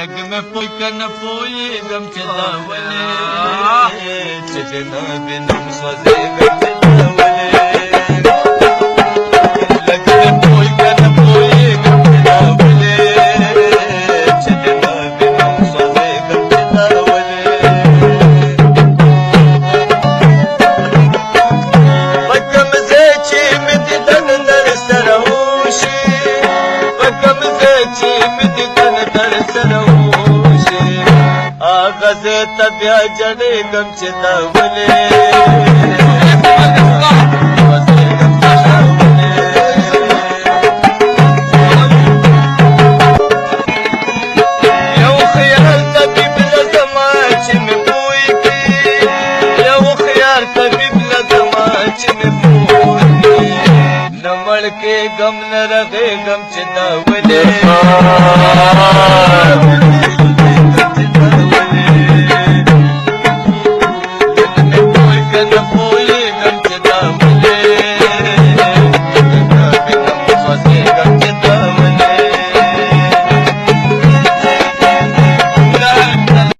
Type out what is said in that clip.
لږ مې پوی که نه پوهېږم چې دا ولې چې د نبي نوم سوځېږم چې دا ولې لږ مې پوی که نه پوهېږم چې دا ولې چې د نبي نوم سوځېږم چې دا ولې په کوم ځای چې مې دیدن در سره وشي په کوم ځای چې مې دیدن در سره وشي هغه زه ته بیا جړېږم چې دا ولې یو خیال طبیب له زما چې مې پوه کړي یو خیال طبیب له زما چې مې پوه کړي نه مړ کېږم نه رغېږم چې دا ولې